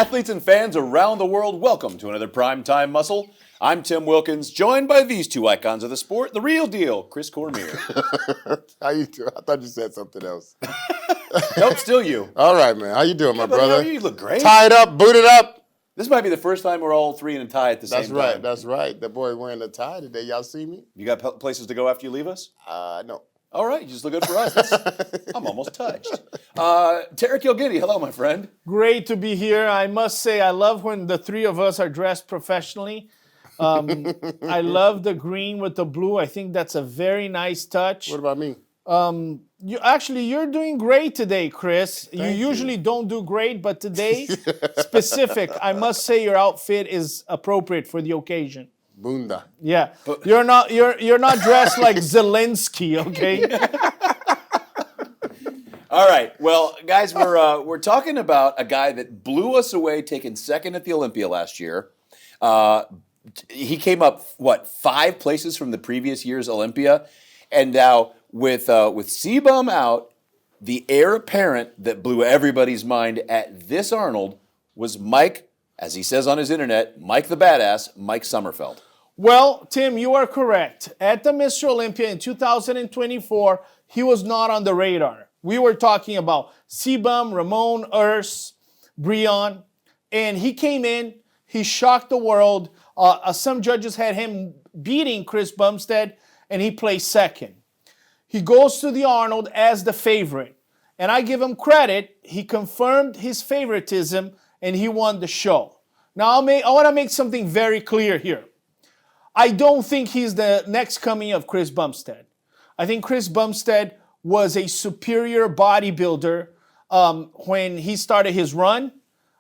Athletes and fans around the world, welcome to another Primetime Muscle. I'm Tim Wilkins, joined by these two icons of the sport, the real deal, Chris Cormier. How you doing? I thought you said something else. Nope, still you. All right, man. How you doing, my brother? How are you? You look great. Tied up, booted up. This might be the first time we're all three in a tie at the same time. That's right. That's right. That boy wearing a tie today. Y'all see me? You got places to go after you leave us? No. All right, you just look good for us. I'm almost touched. Tara Kilgiddy, hello, my friend. Great to be here. I must say, I love when the three of us are dressed professionally. I love the green with the blue. I think that's a very nice touch. What about me? You're doing great today, Chris. Thank you usually don't do great, but today, specific, I must say your outfit is appropriate for the occasion. Bunda. Yeah, you're not dressed like Zelensky, okay? All right, well, guys, we're talking about a guy that blew us away, taking second at the Olympia last year. He came up 5 places from the previous year's Olympia, and now with CBum out, the heir apparent that blew everybody's mind at this Arnold was Mike, as he says on his internet, Mike the Badass, Mike Sommerfeld. Well, Tim, you are correct. At the Mr. Olympia in 2024, he was not on the radar. We were talking about CBum, Ramon, Urs, Breon, and he came in, he shocked the world. Some judges had him beating Chris Bumstead, and he placed second. He goes to the Arnold as the favorite, and I give him credit. He confirmed his favoritism, and he won the show. Now, I want to make something very clear here. I don't think he's the next coming of Chris Bumstead. I think Chris Bumstead was a superior bodybuilder when he started his run.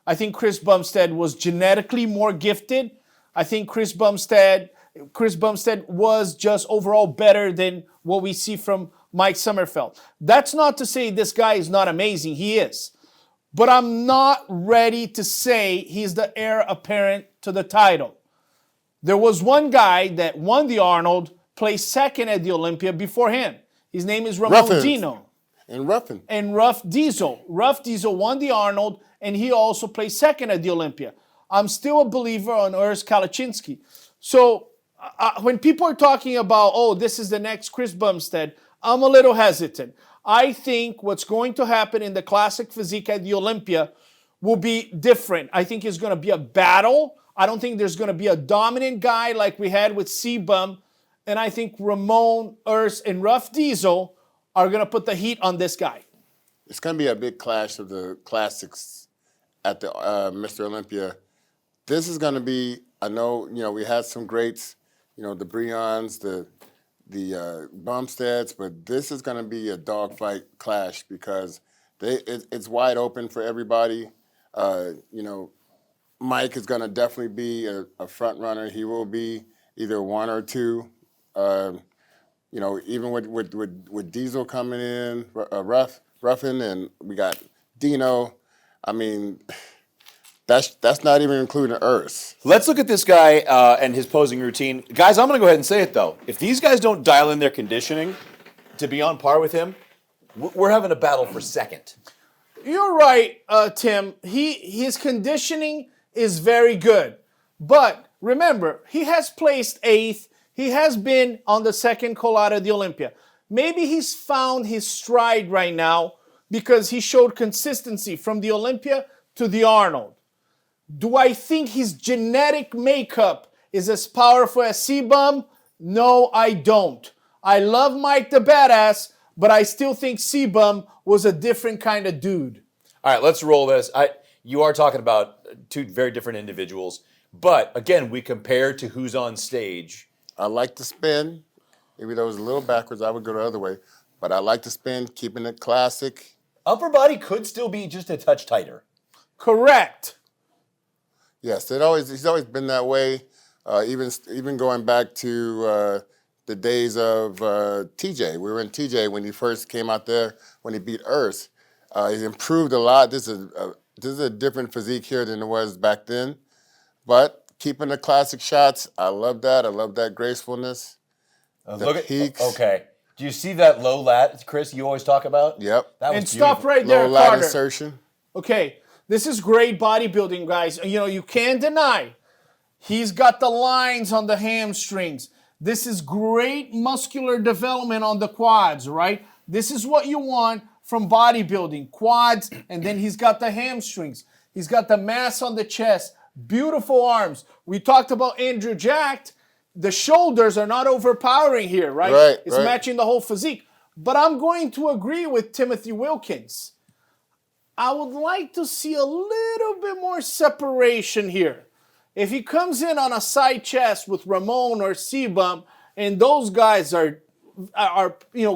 I think Chris Bumstead was genetically more gifted. I think Chris Bumstead was just overall better than what we see from Mike Sommerfeld. That's not to say this guy is not amazing. He is. But I'm not ready to say he's the heir apparent to the title. There was one guy that won the Arnold, placed second at the Olympia before him. His name is Ramon Dino. And Ruffin. And Rough Diesel. Rough Diesel won the Arnold, and he also placed second at the Olympia. I'm still a believer on Urs Kalaczynski. So when people are talking about, this is the next Chris Bumstead, I'm a little hesitant. I think what's going to happen in the classic physique at the Olympia will be different. I think it's going to be a battle. I don't think there's going to be a dominant guy like we had with CBum. And I think Ramon, Urs, and Rough Diesel are going to put the heat on this guy. It's going to be a big clash of the classics at the Mr. Olympia. This is going to be, I know, we had some greats, the Breons, the Bumsteads, but this is going to be a dogfight clash because it's wide open for everybody. Mike is going to definitely be a front runner. He will be either one or two. Even with Diesel coming in, Ruffin, and we got Dino. I mean, that's not even including Urs. Let's look at this guy and his posing routine. Guys, I'm going to go ahead and say it, though. If these guys don't dial in their conditioning to be on par with him, we're having a battle for second. You're right, Tim. His conditioning is very good. But remember, he has placed 8th. He has been on the second call-out of the Olympia. Maybe he's found his stride right now because he showed consistency from the Olympia to the Arnold. Do I think his genetic makeup is as powerful as CBum? No, I don't. I love Mike the Badass, but I still think CBum was a different kind of dude. All right, let's roll this. You are talking about 2 very different individuals, but again, we compare to who's on stage. I like to spin. Even though it was a little backwards, I would go the other way. But I like to spin, keeping it classic. Upper body could still be just a touch tighter. Correct. Yes, he's always been that way. Even going back to the days of TJ. We were in TJ when he first came out there, when he beat Urs. He's improved a lot. This is a different physique here than it was back then. But keeping the classic shots, I love that. I love that gracefulness. Look at peaks. Okay. Do you see that low lat, Chris, you always talk about? Yep. That was and beautiful. stop right there, low lat Carter. insertion. Okay. This is great bodybuilding, guys. You know, you can't deny. He's got the lines on the hamstrings. This is great muscular development on the quads, right? This is what you want from bodybuilding, quads, and then he's got the hamstrings. He's got the mass on the chest, beautiful arms. We talked about Andrew Jacked. The shoulders are not overpowering here, right? It's matching the whole physique. But I'm going to agree with Timothy Wilkins. I would like to see a little bit more separation here. If he comes in on a side chest with Ramon or CBum, and those guys are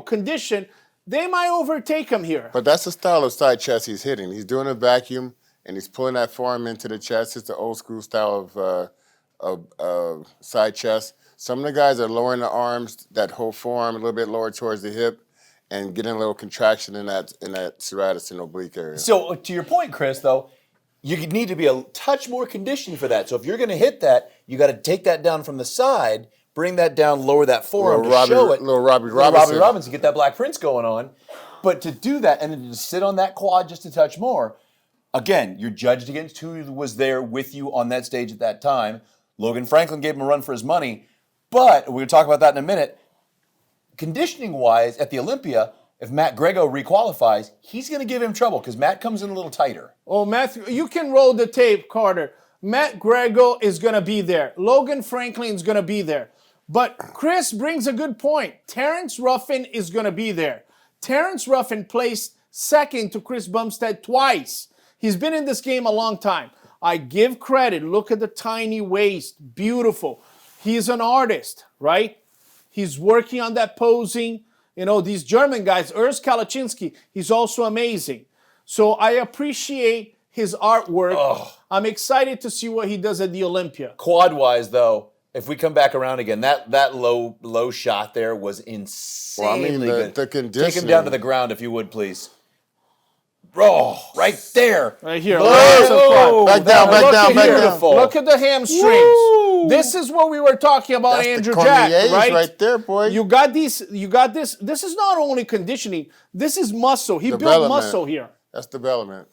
conditioned, they might overtake him here. But that's the style of side chest he's hitting. He's doing a vacuum, and he's pulling that forearm into the chest. It's the old school style of side chest. Some of the guys are lowering the arms, that whole forearm a little bit lower towards the hip, and getting a little contraction in that serratus and oblique area. So to your point, Chris, though, you need to be a touch more conditioned for that. So if you're going to hit that, you got to take that down from the side, bring that down, lower that forearm to show it. Little Robbie Robinson. Get that Black Prince going on. But to do that and then to sit on that quad just a touch more, again, you're judged against who was there with you on that stage at that time. Logan Franklin gave him a run for his money. But we're going to talk about that in a minute. Conditioning-wise, at the Olympia, if Matt Grego requalifies, he's going to give him trouble because Matt comes in a little tighter. Oh, Matthew, you can roll the tape, Carter. Matt Grego is going to be there. Logan Franklin's going to be there. But Chris brings a good point. Terrence Ruffin is going to be there. Terrence Ruffin placed second to Chris Bumstead twice. He's been in this game a long time. I give credit. Look at the tiny waist. Beautiful. He's an artist, right? He's working on that posing. You know, these German guys, Urs Kalaczynski, he's also amazing. So I appreciate his artwork. Oh. I'm excited to see what he does at the Olympia. Quad-wise, though, if we come back around again, that low shot there was insanely good. The conditioning. Take him down to the ground, if you would, please. Oh, right there. Right here. Back down. Look at the hamstrings. Woo! This is what we were talking about, That's Andrew the Jack, right there, boy. You got this. This is not only conditioning. This is muscle. He built muscle here. That's development.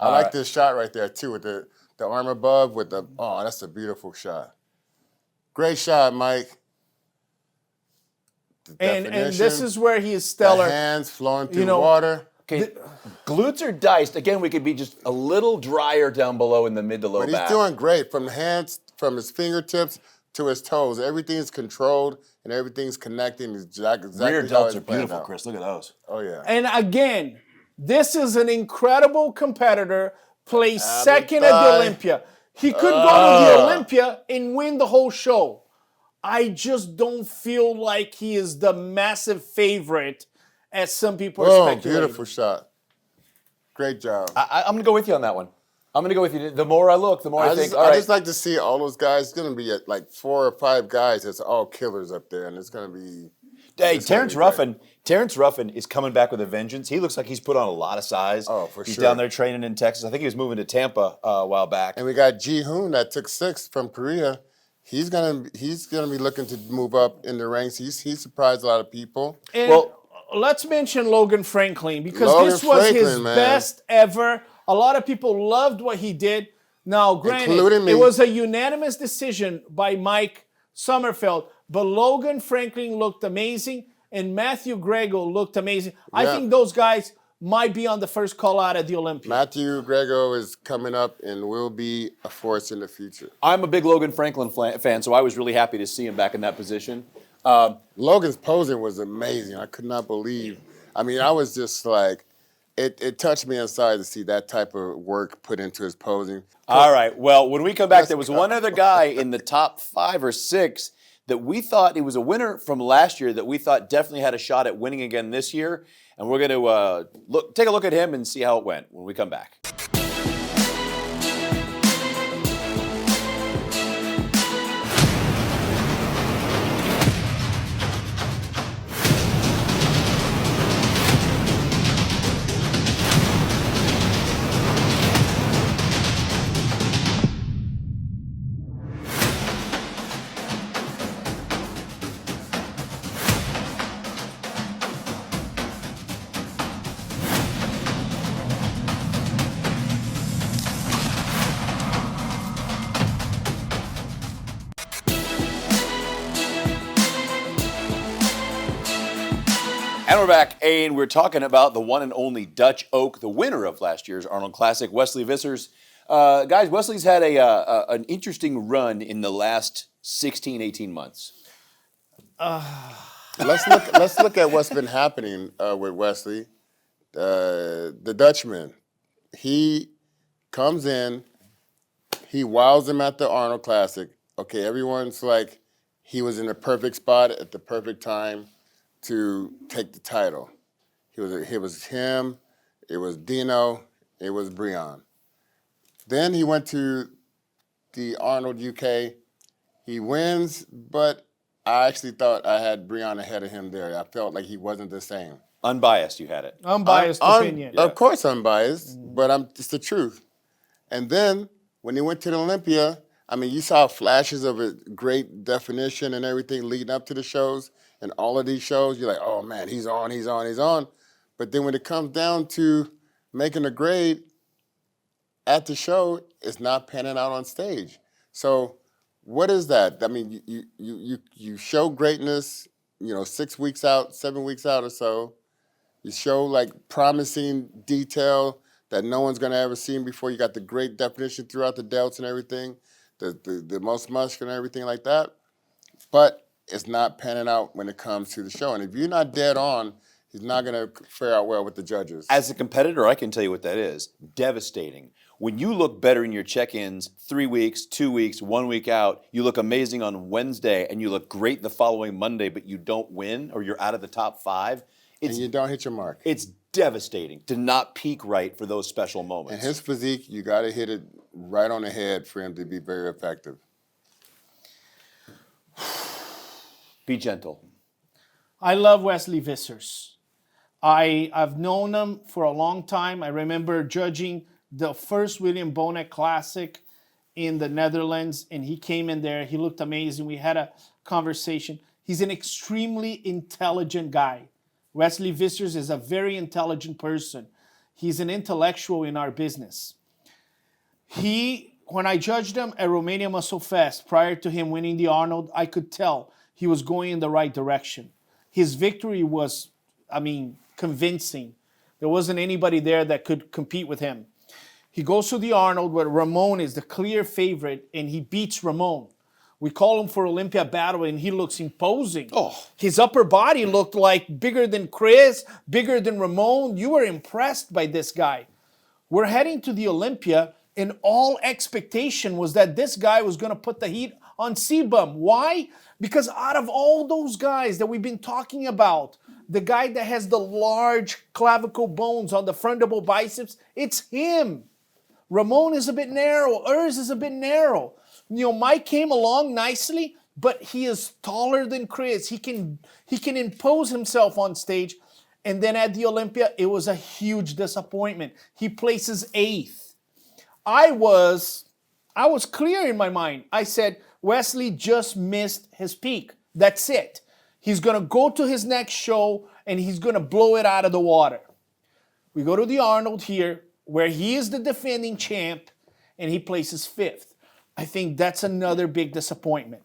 I like this shot right there, too, with the arm above with the, that's a beautiful shot. Great shot, Mike. And this is where he is stellar. The hands flowing through water. Okay, glutes are diced. Again, we could be just a little drier down below in the mid to low back. But he's doing great from the hands, from his fingertips to his toes. Everything's controlled and everything's connecting. Exactly rear delts are beautiful, Chris. Look at those. Oh, yeah. And again, this is an incredible competitor. Placed second at the Olympia. He could go to the Olympia and win the whole show. I just don't feel like he is the massive favorite as some people are speculating. Beautiful shot. Great job. I'm going to go with you on that one. I'm going to go with you. The more I look, the more I think, all right. I just like to see all those guys. It's going to be like 4 or 5 guys that's all killers up there, and it's going to be... Hey, Terrence Ruffin is coming back with a vengeance. He looks like he's put on a lot of size. Oh, for sure. He's down there training in Texas. I think he was moving to Tampa a while back. And we got Ji Hoon that took 6th from Korea. He's gonna be looking to move up in the ranks. He surprised a lot of people. And let's mention Logan Franklin because this was his best ever. A lot of people loved what he did. Now, granted, it was a unanimous decision by Mike Sommerfeld, but Logan Franklin looked amazing and Matthew Grego looked amazing. Yeah. I think those guys might be on the first call out at the Olympia. Matthew Grego is coming up and will be a force in the future. I'm a big Logan Franklin fan, so I was really happy to see him back in that position. Logan's posing was amazing. I could not believe. I mean, I was just like, it touched me inside to see that type of work put into his posing. All right. Well, when we come back, there was one other guy in the top 5 or 6 that we thought he was a winner from last year that we thought definitely had a shot at winning again this year. And we're going to take a look at him and see how it went when we come back. And we're back, and we're talking about the one and only Dutch Oak, the winner of last year's Arnold Classic, Wesley Vissers. Guys, Wesley's had an interesting run in the last 16, 18 months. Let's look at what's been happening with Wesley. The Dutchman, he comes in, he wows him at the Arnold Classic. Okay, everyone's like, he was in the perfect spot at the perfect time to take the title. It was him, it was Dino, it was Brian. Then he went to the Arnold UK. He wins, but I actually thought I had Brian ahead of him there. I felt like he wasn't the same. Unbiased, you had it. Unbiased opinion. Of course unbiased, but it's the truth. And then when he went to the Olympia, I mean, you saw flashes of a great definition and everything leading up to the shows. And all of these shows, you're like, oh man, he's on. But then when it comes down to making a grade at the show, it's not panning out on stage. So what is that? I mean, you show greatness, 6 weeks out, 7 weeks out or so. You show like promising detail that no one's gonna ever see before. You got the great definition throughout the delts and everything, the most muscular and everything like that. But it's not panning out when it comes to the show. And if you're not dead on, he's not going to fare out well with the judges. As a competitor, I can tell you what that is. Devastating. When you look better in your check-ins 3 weeks, 2 weeks, 1 week out, you look amazing on Wednesday and you look great the following Monday, but you don't win or you're out of the top 5. And you don't hit your mark. It's devastating to not peak right for those special moments. And his physique, you got to hit it right on the head for him to be very effective. Be gentle. I love Wesley Vissers. I've known him for a long time. I remember judging the first William Bonet Classic in the Netherlands, and he came in there. He looked amazing. We had a conversation. He's an extremely intelligent guy. Wesley Vissers is a very intelligent person. He's an intellectual in our business. When I judged him at Romania Muscle Fest, prior to him winning the Arnold, I could tell he was going in the right direction. His victory was, convincing. There wasn't anybody there that could compete with him. He goes to the Arnold where Ramon is the clear favorite, and he beats Ramon. We call him for Olympia battle, and he looks imposing. Oh. His upper body looked like bigger than Chris, bigger than Ramon. You were impressed by this guy. We're heading to the Olympia, and all expectation was that this guy was going to put the heat on CBum. Why? Because out of all those guys that we've been talking about, the guy that has the large clavicle bones on the front double biceps, it's him. Ramon is a bit narrow. Urs is a bit narrow. Mike came along nicely, but he is taller than Chris. He can impose himself on stage. And then at the Olympia, it was a huge disappointment. He places 8th. I was clear in my mind. I said, Wesley just missed his peak. That's it. He's going to go to his next show and he's going to blow it out of the water. We go to the Arnold here where he is the defending champ and he places 5th. I think that's another big disappointment.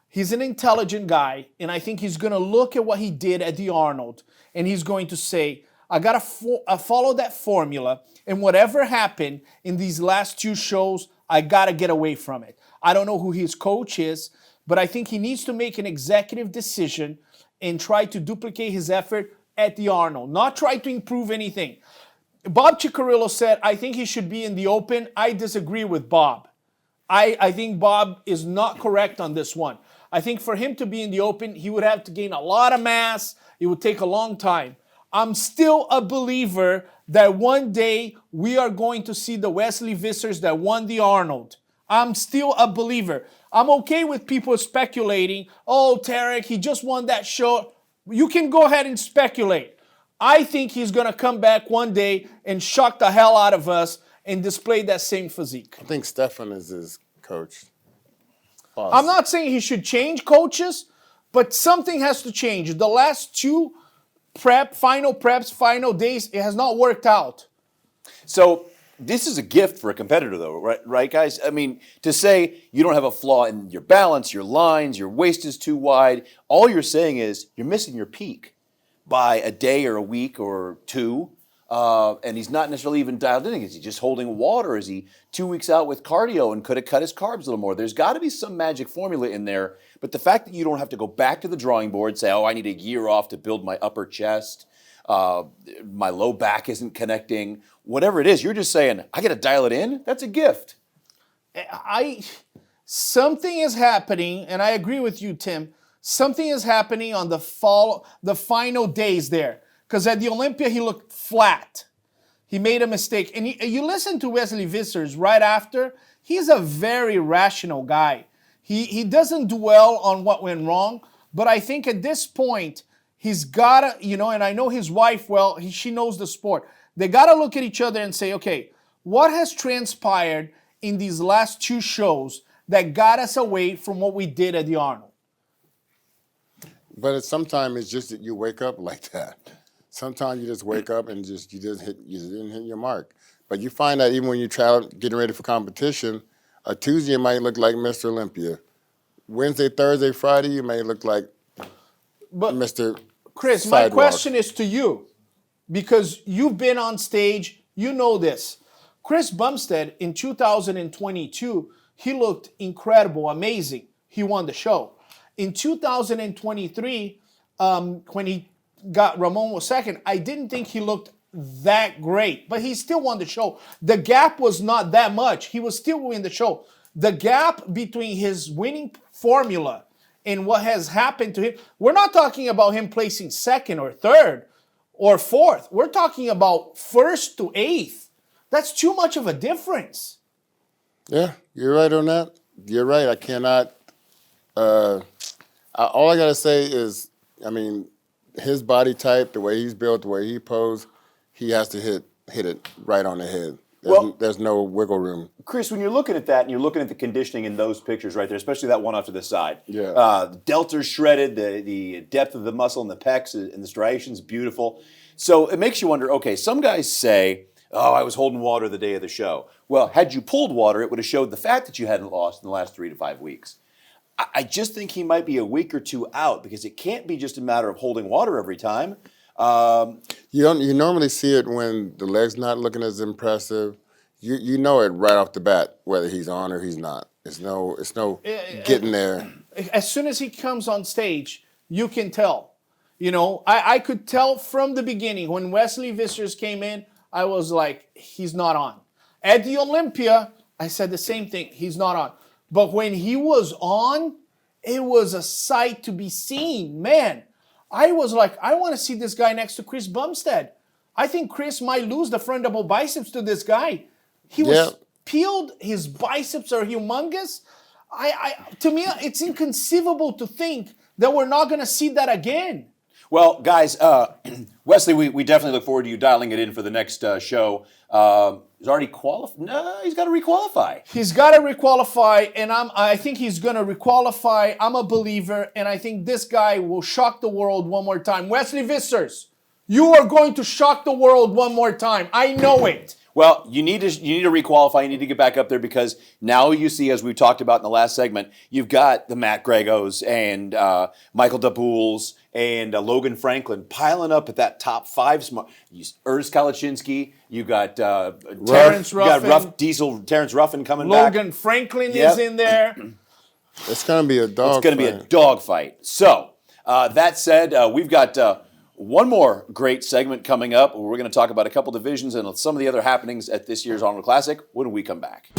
He's an intelligent guy, and I think he's going to look at what he did at the Arnold and he's going to say, I got to follow that formula, and whatever happened in these last 2 shows, I got to get away from it. I don't know who his coach is, but I think he needs to make an executive decision and try to duplicate his effort at the Arnold, not try to improve anything. Bob Ciccarello said, I think he should be in the Open. I disagree with Bob. I think Bob is not correct on this one. I think for him to be in the Open, he would have to gain a lot of mass. It would take a long time. I'm still a believer that one day we are going to see the Wesley Vissers that won the Arnold. I'm still a believer. I'm okay with people speculating, oh, Tarek, he just won that show. You can go ahead and speculate. I think he's going to come back one day and shock the hell out of us and display that same physique. I think Stefan is his coach. Boss. I'm not saying he should change coaches, but something has to change. The last 2 final days, it has not worked out. So this is a gift for a competitor, though, right, guys? I mean, to say you don't have a flaw in your balance, your lines, your waist is too wide, all you're saying is you're missing your peak. by a day or a week or two, and he's not necessarily even dialed in. Is he just holding water? Is he 2 weeks out with cardio and could have cut his carbs a little more? There's got to be some magic formula in there. But the fact that you don't have to go back to the drawing board, say, oh, I need a year off to build my upper chest, my low back isn't connecting, whatever it is, you're just saying, I got to dial it in? That's a gift. Something is happening, and I agree with you, Tim. Something is happening on the final days there. Because at the Olympia, he looked flat. He made a mistake. And you listen to Wesley Vissers right after, he's a very rational guy. He doesn't dwell on what went wrong, but I think at this point, he's got to, and I know his wife well, she knows the sport. They got to look at each other and say, okay, what has transpired in these last 2 shows that got us away from what we did at the Arnold? But sometimes it's just that you wake up like that. Sometimes you just wake up and you didn't hit your mark. But you find that even when you travel, getting ready for competition, a Tuesday you might look like Mr. Olympia. Wednesday, Thursday, Friday you may look like Mr. Chris, Sidewalk. my question is to you, because you've been on stage, you know this. Chris Bumstead in 2022, he looked incredible, amazing. He won the show. In 2023, when he got Ramon was second, I didn't think he looked that great, but he still won the show. The gap was not that much. He was still winning the show. The gap between his winning formula and what has happened to him, we're not talking about him placing second or third or fourth. We're talking about first to eighth. That's too much of a difference. Yeah, you're right on that. You're right. I cannot. All I gotta say is, his body type, the way he's built, the way he posed, he has to hit it right on the head. There's no wiggle room. Chris, when you're looking at that and you're looking at the conditioning in those pictures right there, especially that one off to the side, Yeah. The delto's shredded, the depth of the muscle in the pecs and the striation's beautiful. So it makes you wonder, okay, some guys say, oh, I was holding water the day of the show. Well, had you pulled water, it would have showed the fat that you hadn't lost in the last 3 to 5 weeks. I just think he might be a week or two out because it can't be just a matter of holding water every time. You normally see it when the leg's not looking as impressive. You know it right off the bat whether he's on or he's not. It's no getting there. As soon as he comes on stage, you can tell. I could tell from the beginning when Wesley Vissers came in, I was like, he's not on. At the Olympia, I said the same thing, he's not on. But when he was on, it was a sight to be seen. Man, I was like, I want to see this guy next to Chris Bumstead. I think Chris might lose the front double biceps to this guy. He was peeled. His biceps are humongous. To me, it's inconceivable to think that we're not going to see that again. Well, guys, Wesley, we definitely look forward to you dialing it in for the next show. He's already qualified. No, he's got to requalify. He's got to requalify, and I think he's going to requalify. I'm a believer, and I think this guy will shock the world one more time. Wesley Vissers, you are going to shock the world one more time. I know it. Well, you need to requalify. You need to get back up there because now you see, as we talked about in the last segment, you've got the Matt Gregos and Michael Dabouls and Logan Franklin piling up at that top 5. Urs Kalaczynski. You got Terrence Ruffin. Terrence Ruffin coming back. Logan Franklin is in there. It's going to be a dog. It's going to be a dog fight. So that said, we've got one more great segment coming up where we're going to talk about a couple divisions and some of the other happenings at this year's Arnold Classic when we come back.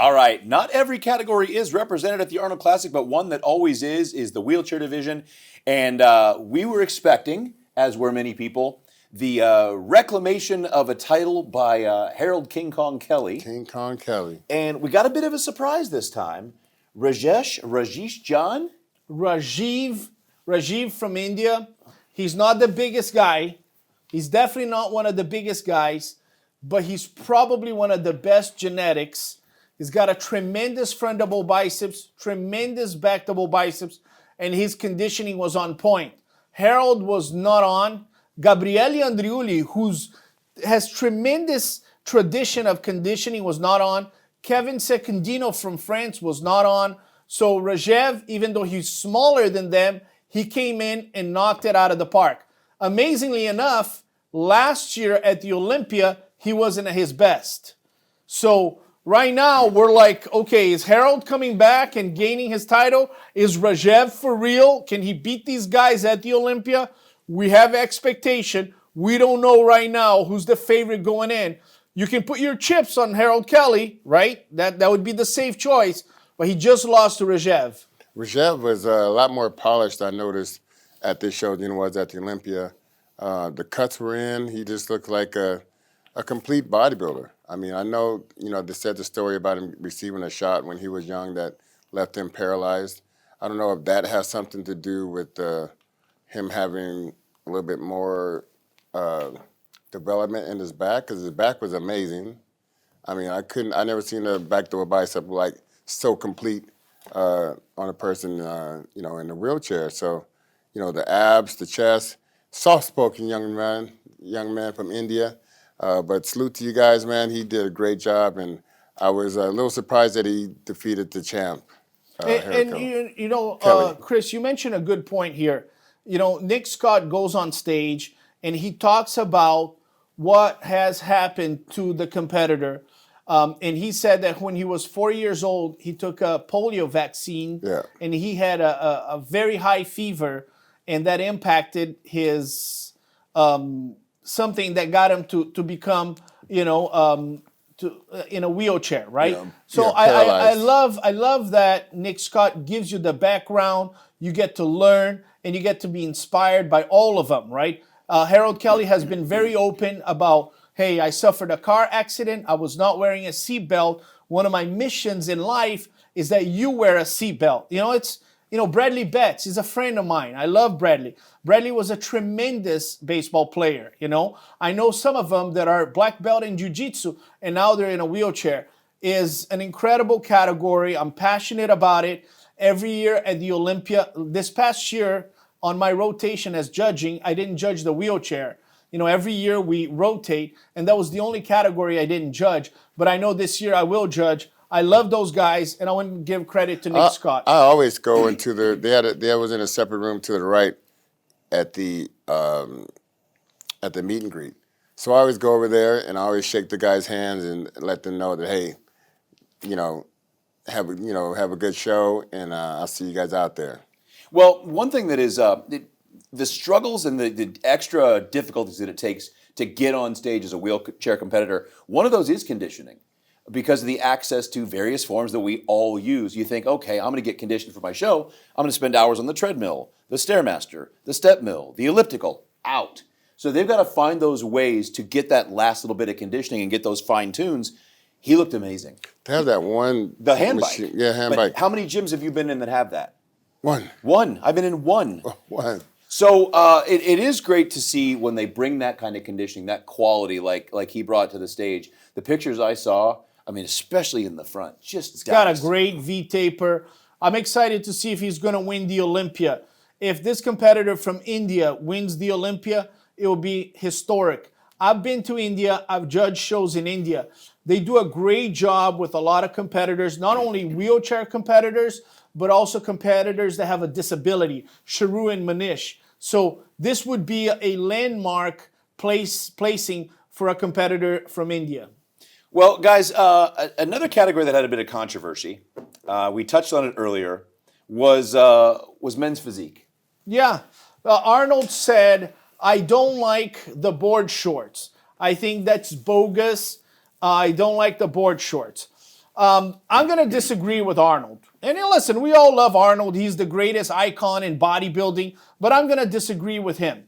All right, not every category is represented at the Arnold Classic, but one that always is the wheelchair division. And we were expecting, as were many people, the reclamation of a title by Harold King Kong Kelly. King Kong Kelly. And we got a bit of a surprise this time. Rajesh John? Rajiv from India. He's not the biggest guy. He's definitely not one of the biggest guys, but he's probably one of the best genetics. He's got a tremendous front double biceps, tremendous back double biceps, and his conditioning was on point. Harold was not on. Gabriele Andriuli, who has tremendous tradition of conditioning, was not on. Kevin Secundino from France was not on. So Rajev, even though he's smaller than them, he came in and knocked it out of the park. Amazingly enough, last year at the Olympia, he wasn't at his best. So right now, we're like, okay, is Harold coming back and gaining his title? Is Rajev for real? Can he beat these guys at the Olympia? We have expectation. We don't know right now who's the favorite going in. You can put your chips on Harold Kelly, right? That would be the safe choice. But he just lost to Rajev. Rajev was a lot more polished, I noticed, at this show than he was at the Olympia. The cuts were in. He just looked like a complete bodybuilder. I mean, I know, they said the story about him receiving a shot when he was young that left him paralyzed. I don't know if that has something to do with him having a little bit more development in his back, because his back was amazing. I mean, I never seen a backdoor bicep like so complete on a person, in a wheelchair. So, the abs, the chest, soft-spoken young man from India. But salute to you guys, man. He did a great job, and I was a little surprised that he defeated the champ. Chris, you mentioned a good point here. Nick Scott goes on stage and he talks about what has happened to the competitor. And he said that when he was 4 years old, he took a polio vaccine, and he had a very high fever, and that impacted his something that got him to become, in a wheelchair, right? Yeah. So I love that Nick Scott gives you the background. You get to learn, and you get to be inspired by all of them, right? Harold Kelly has been very open about, hey, I suffered a car accident. I was not wearing a seatbelt. One of my missions in life is that you wear a seatbelt. Bradley Betts is a friend of mine. I love Bradley. Bradley was a tremendous baseball player. I know some of them that are black belt in jiu-jitsu, and now they're in a wheelchair. Is an incredible category. I'm passionate about it. Every year at the Olympia, this past year on my rotation as judging, I didn't judge the wheelchair. Every year we rotate, and that was the only category I didn't judge. But I know this year I will judge. I love those guys, and I want to give credit to Nick Scott. I always go into they was in a separate room to the right at the meet and greet. So I always go over there, and I always shake the guys' hands and let them know that, hey, have a good show, and I'll see you guys out there. Well, one thing that is the struggles and the extra difficulties that it takes to get on stage as a wheelchair competitor, one of those is conditioning. Because of the access to various forms that we all use, you think, okay, I'm going to get conditioned for my show. I'm going to spend hours on the treadmill, the Stairmaster, the step mill, the elliptical, out. So they've got to find those ways to get that last little bit of conditioning and get those fine tunes. He looked amazing. They have that one. The hand bike. Yeah, hand bike. How many gyms have you been in that have that? One. I've been in one. One. So it is great to see when they bring that kind of conditioning, that quality like he brought to the stage. The pictures I saw, especially in the front, he's got a great V-taper. I'm excited to see if he's going to win the Olympia. If this competitor from India wins the Olympia, it will be historic. I've been to India. I've judged shows in India. They do a great job with a lot of competitors, not only wheelchair competitors, but also competitors that have a disability, Sharu and Manish. So this would be a landmark placing for a competitor from India. Well, guys, another category that had a bit of controversy, we touched on it earlier, was men's physique. Yeah. Arnold said, I don't like the board shorts. I think that's bogus. I don't like the board shorts. I'm going to disagree with Arnold. And listen, we all love Arnold. He's the greatest icon in bodybuilding, but I'm going to disagree with him.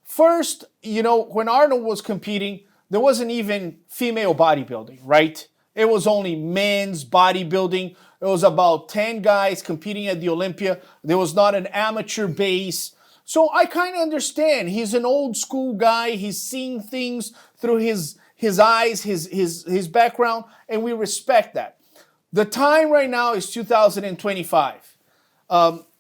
First, when Arnold was competing, there wasn't even female bodybuilding, right? It was only men's bodybuilding. It was about 10 guys competing at the Olympia. There was not an amateur base. So I kind of understand. He's an old school guy. He's seeing things through his eyes, his background, and we respect that. The time right now is 2025.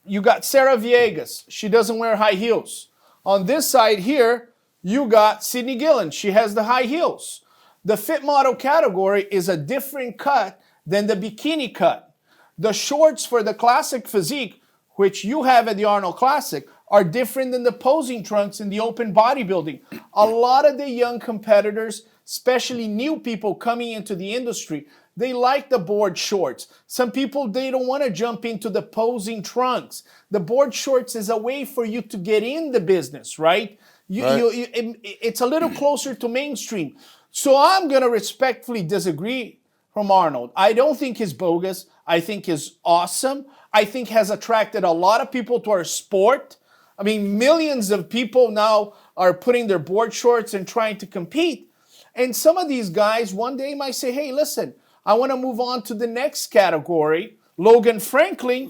You got Sarah Villegas. She doesn't wear high heels. On this side here, you got Sydney Gillen. She has the high heels. The fit model category is a different cut than the bikini cut. The shorts for the classic physique, which you have at the Arnold Classic, are different than the posing trunks in the open bodybuilding. A lot of the young competitors, especially new people coming into the industry, they like the board shorts. Some people, they don't want to jump into the posing trunks. The board shorts is a way for you to get in the business, right? It's a little closer to mainstream. So I'm going to respectfully disagree from Arnold. I don't think he's bogus. I think he's awesome. I think has attracted a lot of people to our sport. I mean, millions of people now are putting their board shorts and trying to compete. And some of these guys one day might say, hey, listen, I want to move on to the next category. Logan Franklin,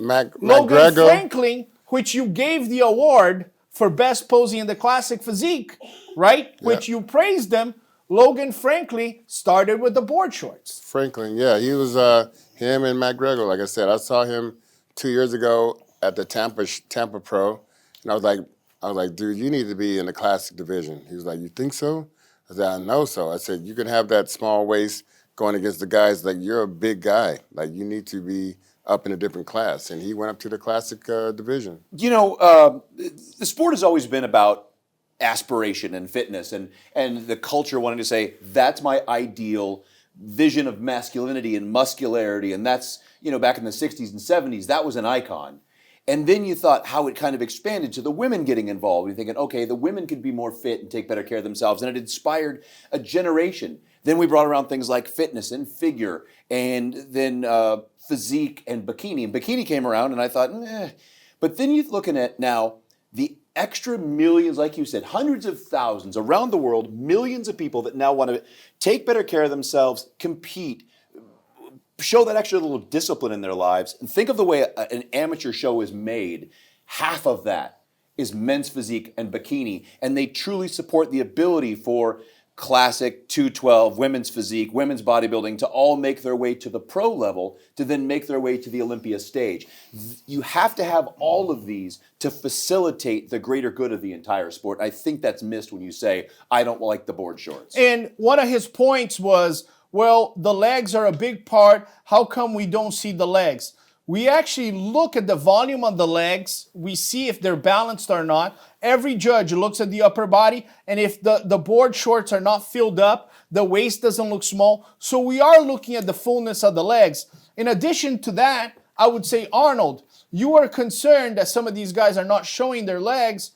which you gave the award for best posing in the classic physique, right? Yeah. Which you praised him. Logan Franklin started with the board shorts. Franklin, yeah, he was him and McGregor. Like I said, I saw him 2 years ago at the Tampa Pro, and I was like, dude, you need to be in the classic division. He was like, you think so? I said, I know so. I said, you can have that small waist going against the guys. Like, you're a big guy. Like, you need to be up in a different class. And he went up to the classic division. The sport has always been about aspiration and fitness and the culture wanting to say, that's my ideal vision of masculinity and muscularity. And that's, back in the 60s and 70s, that was an icon. And then you thought how it kind of expanded to the women getting involved. You're thinking, okay, the women could be more fit and take better care of themselves. And it inspired a generation. Then we brought around things like fitness and figure and then physique and bikini. And bikini came around and I thought, But then you're looking at now the extra millions, like you said, hundreds of thousands around the world, millions of people that now want to take better care of themselves, compete, show that extra little discipline in their lives. And think of the way an amateur show is made. Half of that is men's physique and bikini. And they truly support the ability for classic 212, women's physique, women's bodybuilding to all make their way to the pro level to then make their way to the Olympia stage. You have to have all of these to facilitate the greater good of the entire sport. I think that's missed when you say, I don't like the board shorts. And one of his points was, well, the legs are a big part. How come we don't see the legs? We actually look at the volume on the legs. We see if they're balanced or not. Every judge looks at the upper body, and if the board shorts are not filled up, the waist doesn't look small. So we are looking at the fullness of the legs. In addition to that, I would say, Arnold, you are concerned that some of these guys are not showing their legs.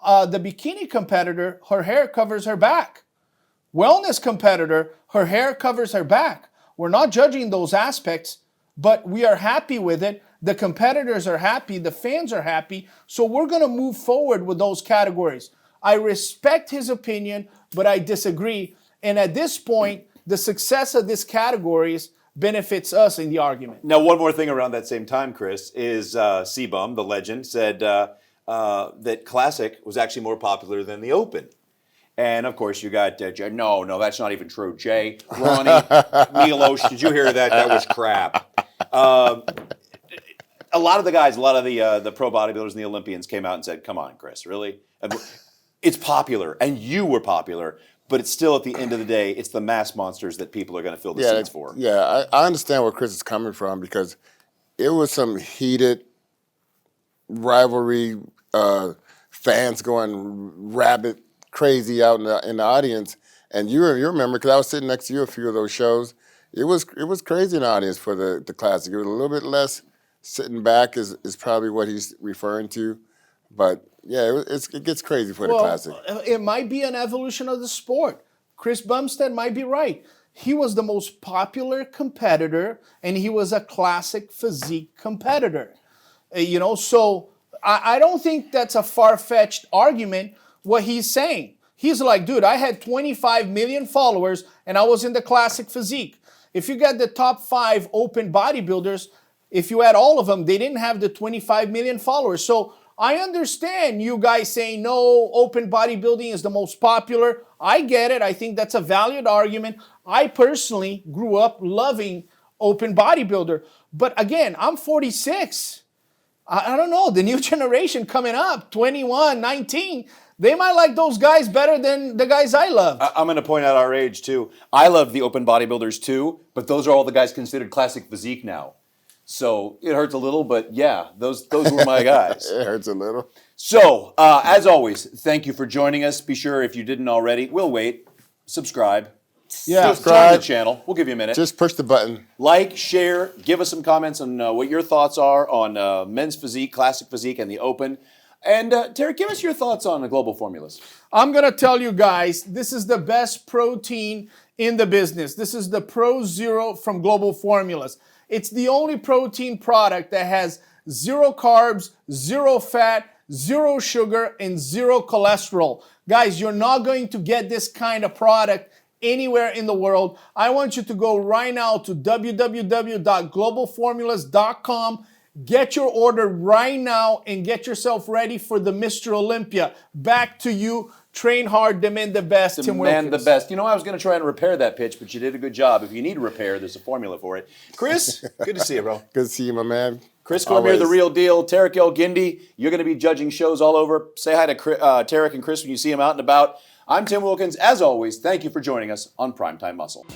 The bikini competitor, her hair covers her back. Wellness competitor, her hair covers her back. We're not judging those aspects, but we are happy with it. The competitors are happy. The fans are happy. So we're going to move forward with those categories. I respect his opinion, but I disagree. And at this point, the success of these categories benefits us in the argument. Now, one more thing around that same time, Chris, is CBum, the legend, said that Classic was actually more popular than the Open. And, of course, you got Jay. No, that's not even true. Jay, Ronnie, Milos, did you hear that? That was crap. A lot of the guys, a lot of the pro bodybuilders and the Olympians came out and said, come on, Chris, really? It's popular, and you were popular, but it's still, at the end of the day, it's the mass monsters that people are going to fill the seats for. Yeah, I understand where Chris is coming from because it was some heated rivalry, fans going rabid, crazy out in the audience. And you remember, because I was sitting next to you a few of those shows, it was crazy in the audience for the Classic. It was a little bit less sitting back is probably what he's referring to. But, yeah, it gets crazy for the Classic. It might be an evolution of the sport. Chris Bumstead might be right. He was the most popular competitor, and he was a classic physique competitor. So I don't think that's a far-fetched argument. what he's saying. He's like, dude, I had 25 million followers and I was in the classic physique. If you got the top 5 open bodybuilders, if you add all of them, they didn't have the 25 million followers. So I understand you guys saying, no, open bodybuilding is the most popular. I get it. I think that's a valid argument. I personally grew up loving open bodybuilder. But again, I'm 46. I don't know, the new generation coming up, 21, 19, they might like those guys better than the guys I loved. I'm going to point out our age, too. I love the open bodybuilders, too, but those are all the guys considered classic physique now. So it hurts a little, but yeah, those were my guys. It hurts a little. So, as always, thank you for joining us. Be sure, if you didn't already, we'll wait, subscribe. Yeah, Subscribe to the channel. We'll give you a minute. Just push the button. Like, share, give us some comments on what your thoughts are on men's physique, classic physique, and the open. And Terry, give us your thoughts on the global formulas. I'm going to tell you guys, this is the best protein in the business. This is the Pro Zero from Global Formulas. It's the only protein product that has 0 carbs, 0 fat, 0 sugar, and 0 cholesterol. Guys, you're not going to get this kind of product anywhere in the world. I want you to go right now to www.globalformulas.com. Get your order right now and get yourself ready for the Mr. Olympia. Back to you. Train hard, demand the best. Tim Wilkins. Demand the best. You know, I was going to try and repair that pitch, but you did a good job. If you need a repair, there's a formula for it. Chris, good to see you, bro. Good to see you, my man. Chris Cormier, Always. the real deal. Tarek El Gindi, you're going to be judging shows all over. Say hi to Tarek and Chris when you see them out and about. I'm Tim Wilkins. As always, thank you for joining us on Primetime Muscle.